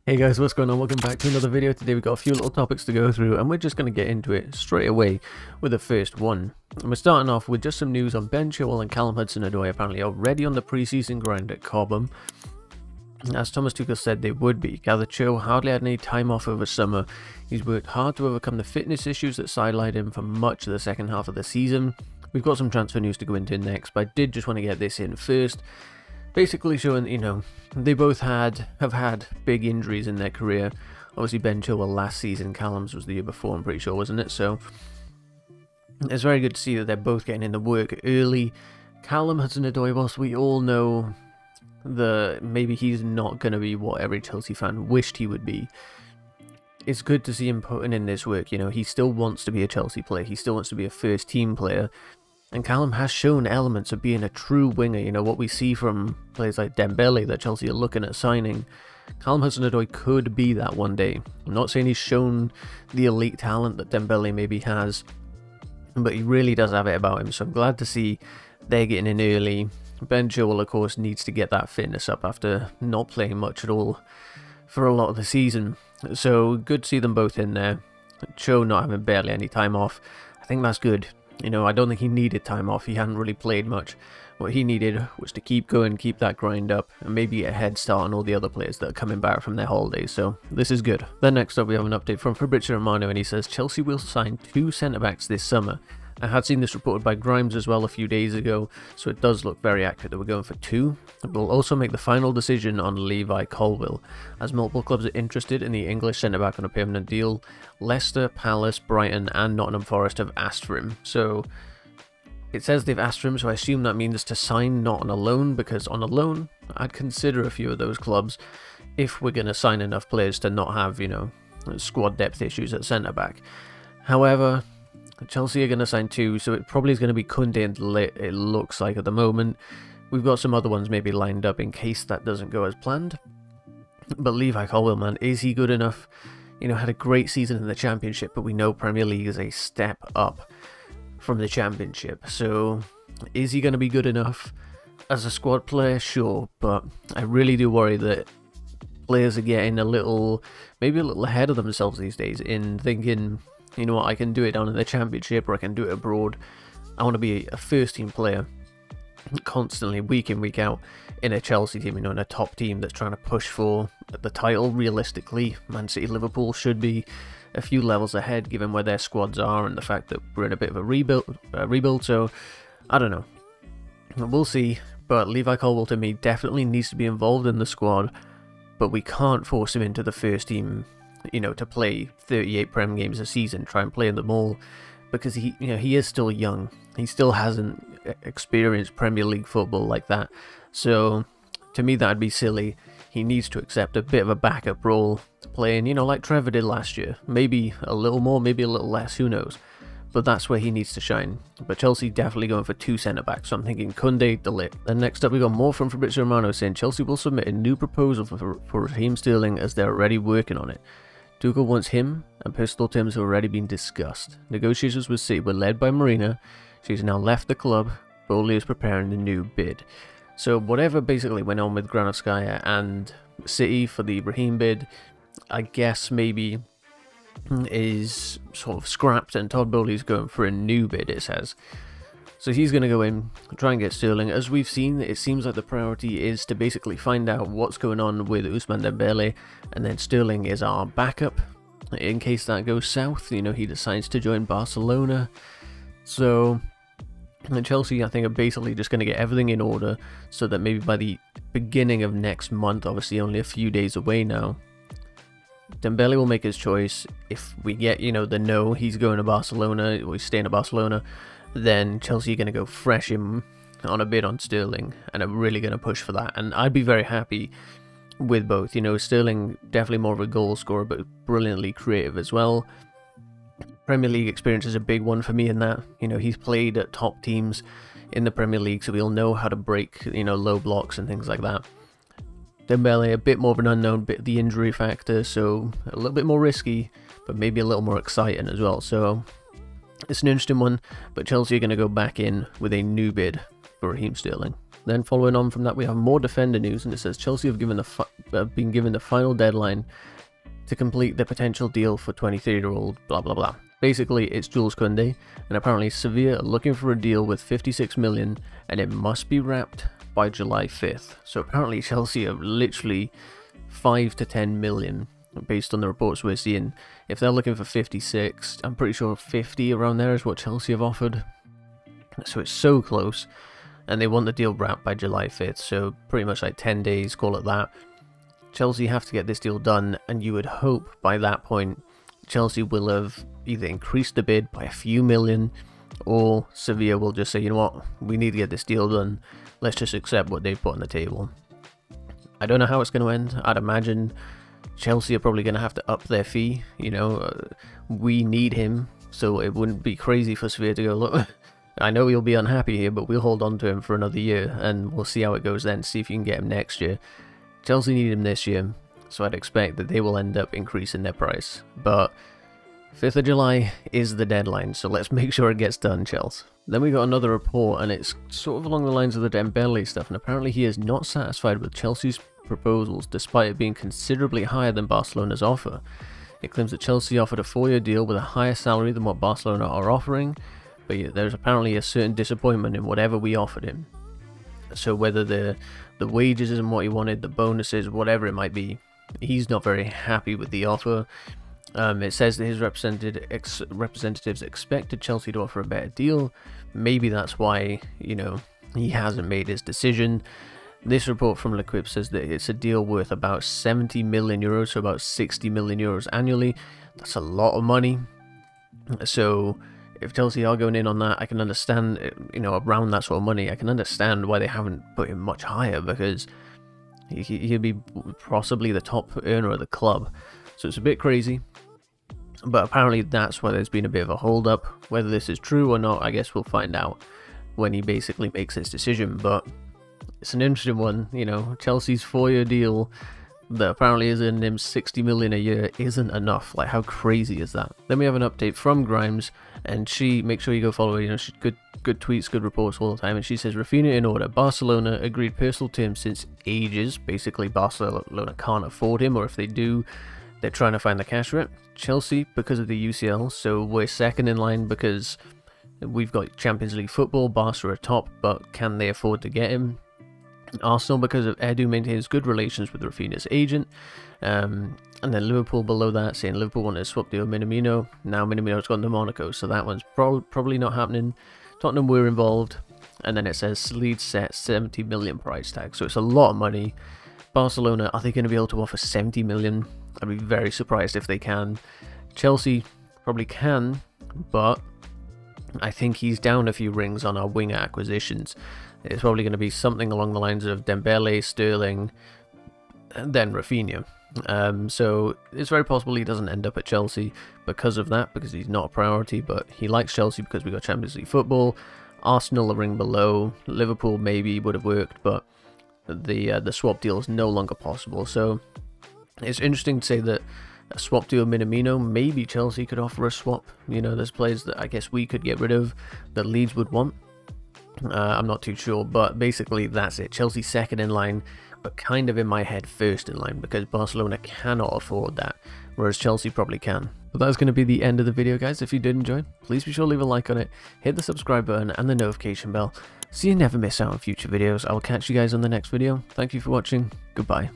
Hey guys, what's going on? Welcome back to another video. Today we've got a few little topics to go through and we're just going to get into it straight away with the first one. And we're starting off with just some news on Ben Chilwell and Callum HudsonAdobos apparently already on the pre-season grind at Cobham. As Thomas Tuchel said they would be. Gather Cho hardly had any time off over summer. He's worked hard to overcome the fitness issues that sidelined him for much of the second half of the season. We've got some transfer news to go into next, but I did just want to get this in first. Basically showing, they both have had big injuries in their career. Obviously Ben Chilwell last season, Callum's was the year before, I'm pretty sure, wasn't it? So it's very good to see that they're both getting into work early. Callum HudsonAdobos, we all know maybe he's not going to be what every Chelsea fan wished he would be. It's good to see him putting in this work, he still wants to be a Chelsea player, he still wants to be a first team player. And Callum has shown elements of being a true winger, what we see from players like Dembele that Chelsea are looking at signing. Callum HudsonAdobos could be that one day. I'm not saying he's shown the elite talent that Dembele maybe has, but he really does have it about him, so I'm glad to see they're getting in early. Ben Chilwell, of course, needs to get that fitness up after not playing much at all for a lot of the season. So good to see them both in there. Cho not having barely any time off. I think that's good. I don't think he needed time off. He hadn't really played much. What he needed was to keep going, keep that grind up, and maybe get a head start on all the other players that are coming back from their holidays. So this is good. Then next up we have an update from Fabrizio Romano, and he says Chelsea will sign 2 centre-backs this summer. I had seen this reported by Grimes as well a few days ago, so it does look very accurate that we're going for 2. We'll also make the final decision on Levi Colwill, as multiple clubs are interested in the English centre-back on a permanent deal. Leicester, Palace, Brighton and Nottingham Forest have asked for him. So it says they've asked for him, so I assume that means to sign, not on a loan, because on a loan I'd consider a few of those clubs if we're going to sign enough players to not have, squad depth issues at centre-back. However, Chelsea are going to sign 2, so it probably is going to be Kunde and Lit, it looks like at the moment. We've got some other ones maybe lined up in case that doesn't go as planned. But Levi Colwill, man, is he good enough? Had a great season in the Championship, but we know Premier League is a step up from the Championship. So is he going to be good enough as a squad player? Sure, but I really do worry that players are getting maybe a little ahead of themselves these days in thinking, you know what, I can do it down in the Championship or I can do it abroad. I want to be a first team player constantly, week in, week out, in a Chelsea team, in a top team that's trying to push for the title. Realistically, Man City, Liverpool should be a few levels ahead given where their squads are and the fact that we're in a bit of a rebuild, so I don't know. We'll see, but Levi Colwill to me definitely needs to be involved in the squad, but we can't force him into the first team, to play 38 Prem games a season, try and play them all, because he is still young. He still hasn't experienced Premier League football like that. So to me that'd be silly. He needs to accept a bit of a backup role to play in, like Trevor did last year. Maybe a little more, maybe a little less, who knows. But that's where he needs to shine. But Chelsea definitely going for 2 centre-backs, so I'm thinking Kunde, De Ligt. Then next up we got more from Fabrizio Romano saying Chelsea will submit a new proposal for Raheem Sterling as they're already working on it. Tuchel wants him, and personal terms have already been discussed. Negotiations with City were led by Marina. She's now left the club. Bowley is preparing a new bid. So whatever basically went on with Granovskaya and City for the Raheem bid, I guess maybe is sort of scrapped, and Todd Bowley's going for a new bid, it says. So he's going to go in, try and get Sterling. As we've seen, it seems like the priority is to basically find out what's going on with Ousmane Dembele, and then Sterling is our backup in case that goes south, he decides to join Barcelona. So Chelsea, I think, are basically just going to get everything in order so that maybe by the beginning of next month, obviously only a few days away now, Dembele will make his choice. If we get, the no, he's going to Barcelona, or he's staying at Barcelona, then Chelsea are going to go fresh in on a bid on Sterling and are really going to push for that. And I'd be very happy with both. Sterling definitely more of a goal scorer, but brilliantly creative as well. Premier League experience is a big one for me in that, he's played at top teams in the Premier League, so he'll know how to break, low blocks and things like that. Dembele, a bit more of an unknown, bit the injury factor, so a little bit more risky, but maybe a little more exciting as well. So it's an interesting one, but Chelsea are going to go back in with a new bid for Raheem Sterling. Then following on from that, we have more defender news, and it says Chelsea have been given the final deadline to complete the potential deal for 23-year-old blah blah blah. Basically, it's Jules Koundé, and apparently Sevilla are looking for a deal with 56 million, and it must be wrapped by July 5th. So apparently Chelsea are literally 5 to 10 million, based on the reports we're seeing. If they're looking for 56, I'm pretty sure 50 around there is what Chelsea have offered. So it's so close. And they want the deal wrapped by July 5th, so pretty much like 10 days, call it that. Chelsea have to get this deal done, and you would hope by that point Chelsea will have either increased the bid by a few million, or Sevilla will just say, you know what, we need to get this deal done, let's just accept what they've put on the table. I don't know how it's going to end. I'd imagine Chelsea are probably going to have to up their fee, you know, we need him, so it wouldn't be crazy for Sevilla to go, look, I know you'll be unhappy here, but we'll hold on to him for another year, and we'll see how it goes then, see if you can get him next year. Chelsea need him this year, so I'd expect that they will end up increasing their price. But 5th of July is the deadline, so let's make sure it gets done, Chelsea. Then we got another report, and it's sort of along the lines of the Dembele stuff, and apparently he is not satisfied with Chelsea's proposals, despite it being considerably higher than Barcelona's offer. It claims that Chelsea offered a 4-year deal with a higher salary than what Barcelona are offering, but yeah, there's apparently a certain disappointment in whatever we offered him. So whether the wages isn't what he wanted, the bonuses, whatever it might be, he's not very happy with the offer. It says that his representatives expected Chelsea to offer a better deal. Maybe that's why, you know, he hasn't made his decision. This report from L'Equipe says that it's a deal worth about 70 million euros, so about 60 million euros annually. That's a lot of money. So if Chelsea are going in on that, I can understand, you know, around that sort of money, I can understand why they haven't put him much higher, because he'd be possibly the top earner of the club. So it's a bit crazy, but apparently that's why there's been a bit of a hold up. Whether this is true or not, I guess we'll find out when he basically makes his decision, but it's an interesting one. You know, Chelsea's 4-year deal that apparently is earning him 60 million a year isn't enough. Like, how crazy is that? Then we have an update from Grimes, and she, make sure you go follow her, you know, she's good tweets, good reports all the time, and she says, Rafinha in order. Barcelona agreed personal terms since ages. Basically, Barcelona can't afford him, or if they do, they're trying to find the cash for it. Chelsea, because of the UCL, so we're second in line because we've got Champions League football. Barca are top, but can they afford to get him? Arsenal, because of Edu maintains good relations with Raphinha'S agent, and then Liverpool below that, saying Liverpool wanted to swap deal Minamino. Now Minamino's gone to Monaco, so that one's probably not happening. Tottenham were involved, and then it says Leeds set 70 million price tag, so it's a lot of money. Barcelona, are they going to be able to offer 70 million? I'd be very surprised if they can. Chelsea probably can, but I think he's down a few rings on our winger acquisitions. It's probably going to be something along the lines of Dembele, Sterling, and then Rafinha. So it's very possible he doesn't end up at Chelsea because of that, because he's not a priority, but he likes Chelsea because we got Champions League football. Arsenal a ring below. Liverpool maybe would have worked, but the swap deal is no longer possible. So it's interesting to say that a swap deal Minamino, maybe Chelsea could offer a swap. You know, there's players that I guess we could get rid of that Leeds would want. I'm not too sure, but basically that's it. Chelsea second in line, but kind of in my head first in line, because Barcelona cannot afford that, whereas Chelsea probably can. But that's going to be the end of the video, guys. If you did enjoy, please be sure to leave a like on it, hit the subscribe button and the notification bell so you never miss out on future videos. I will catch you guys on the next video. Thank you for watching. Goodbye.